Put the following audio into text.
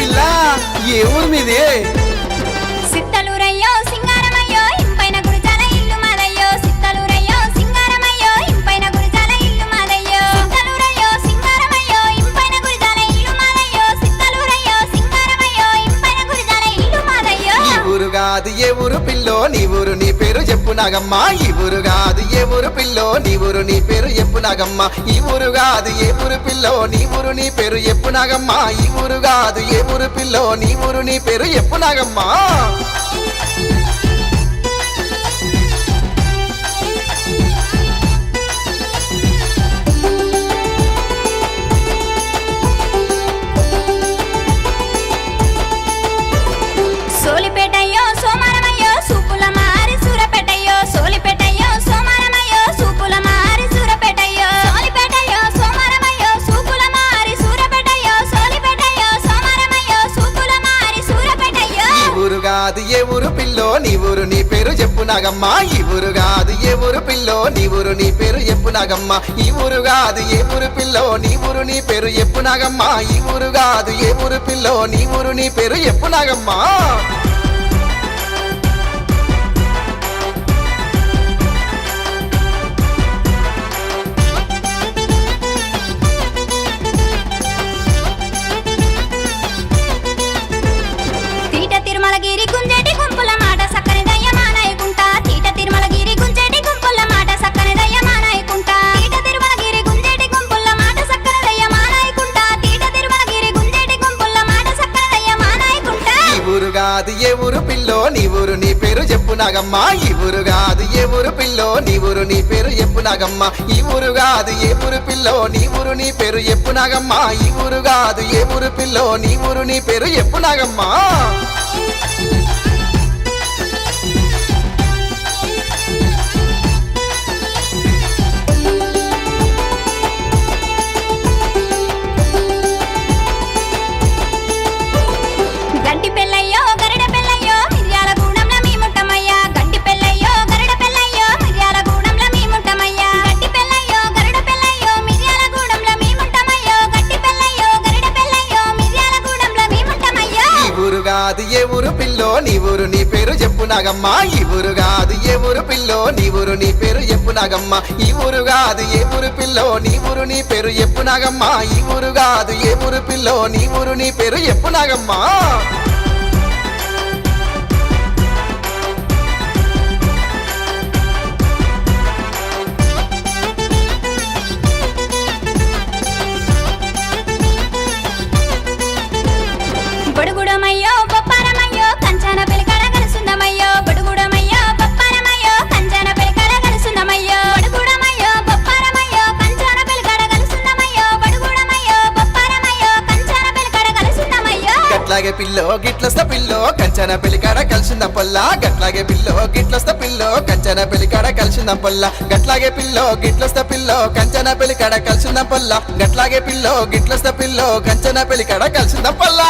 పిల్ల ఏ ఊరు మీదే? సిత్తలూరయ్యో సింగారమయ్యో ఇంపైన గుడిజాల ఇల్లు మాదయ్యో సిత్తలూరయ్యో సింగారమయ్యో ఇంపైన గుడిజాల ఇల్లు మాదయ్యో సిత్తలూరయ్యో సింగారమయ్యో ఇంపైన గుడిజాల ఇల్లు మాదయ్యో సిత్తలూరయ్యో సింగారమయ్యో ఇంపైన గుడిజాల ఇల్లు మాదయ్యో ఈ ఊరు కాదు ఏ ఊరు పిల్లో నీ ఊరు నీ పేరు చెప్పు నాగమ్మ ఈ ఊరు కాదు ఏ ఊరు పిల్లో నీ ఊరు నీ పేరు చెప్పు నాగమ్మ ఈ ఊరు కాదు ఏ ఊరు పిల్లో నీ ఊరు నీ పేరు చెప్పు నాగమ్మ ఈ ఊరు కాదు ఏ ఊరు పిల్లో నీ ఊరు నీ పేరు చెప్పు నాగమ్మ సోలిపేటయ్యో సోమారమయ్యో సూపుల మారి సూరపేటయ్యో సోలిపేటయ్యో సోమారమయ్యో సూపుల మారి సూరపేటయ్యో సోలిపేటయ్యో సోమారమయ్యో సూపుల మారి సూరపేటయ్యో సోలిపేటయ్యో సోమారమయ్యో సూపుల మారి సూరపేటయ్యో ఈ ఊరు కాదు ఏ ఊరు పిల్లో నీ ఊరు నీ పేరు చెప్పు నాగమ్మ ఈ ఊరు కాదు ఏ ఊరు పిల్లో నీ ఊరు నీ పేరు చెప్పు నాగమ్మ ఈ ఊరు కాదు ఏ ఊరు పిల్లో నీ ఊరు నీ పేరు చెప్పు నాగమ్మ ఈ ఊరు కాదు ఏ ఊరు పిల్లో నీ ఊరు నీ పేరు చెప్పు నాగమ్మ తీట తిరుమలగిరి గుంజేటి గుంపుల మాట సక్కని దయ్యమానాయకుంటా తీట తిరుమలగిరి గుంజేటి గుంపుల మాట సక్కని దయ్యమానాయకుంటా తీట తిరుమలగిరి గుంజేటి గుంపుల మాట సక్కని దయ్యమానాయకుంటా తీట తిరుమలగిరి గుంజేటి గుంపుల మాట సక్కని దయ్యమానాయకుంటా ఈ ఊరు కాదు ఏ ఊరు పిల్లో నీ ఊరు నీ పేరు చెప్పు నాగమ్మ ఈ ఊరు కాదు ఏ ఊరు పిల్లో నీ ఊరు నీ పేరు చెప్పు నాగమ్మ ఈ ఊరు కాదు ఏ ఊరు పిల్లో నీ ఊరు నీ పేరు చెప్పు నాగమ్మ ఈ ఊరు కాదు ఏ ఊరు పిల్లో నీ ఊరు నీ పేరు చెప్పు నాగమ్మ గంటి పెళ్ళయ్యో గరిడ పెళ్ళయ్యో మిర్యాల గూడెంల మీ ముట్టమయ్యా గంటి పెళ్ళయ్యో గరిడ పెళ్ళయ్యో మిర్యాల గూడెంల మీ ముట్టమయ్యా గంటి పెళ్ళయ్యో గరిడ పెళ్ళయ్యో మిర్యాల గూడెంల మీ ముట్టమయ్యో గంటి పెళ్ళయ్యో గరిడ పెళ్ళయ్యో మిర్యాల గూడెంల మీ ముట్టమయ్యా ఈ ఊరు కాదు ఏ ఊరు పిల్లో నీ ఊరు నీ పేరు చెప్పు నాగమ్మ ఈ ఊరు కాదు ఏ ఊరు పిల్లో నీ ఊరు నీ పేరు చెప్పు నాగమ్మ ఈ ఊరు కాదు ఏ ఊరు పిల్లో నీ ఊరు నీ పేరు చెప్పు నాగమ్మ ఈ ఊరు కాదు ఏ ఊరు పిల్లో నీ ఊరు నీ పేరు చెప్పు నాగమ్మ బడుగుడమయ్యో బొప్పారమయ్యో కంచాన పెలికడ కలుసుందమయ్యో బడుగుడమయ్యో బొప్పారమయ్యో కంచాన పెలికడ కలుసుందమయ్యో బడుగుడమయ్యో బొప్పారమయ్యో కంచాన పెలికడ కలుసుందమయ్యో బడుగుడమయ్యో బొప్పారమయ్యో కంచాన పెలికడ కలుసుందమయ్యో గట్లాగే పిల్లో గిట్లొస్త పిల్లో కంచన పెలికాడ కలిసింద పొల్ల గట్లాగే పిల్లో గిట్లొస్త పిల్లో కంచన పెలికాడ కలిసింద పొల్ల గట్లాగే పిల్లో గిట్లొస్త పిల్లో కంచన పెలికాడ కలిసింద పొల్ల గట్లాగే పిల్లో గిట్లొస్త పిల్లో కంచన పెలికాడ కలిసింద పొల్ల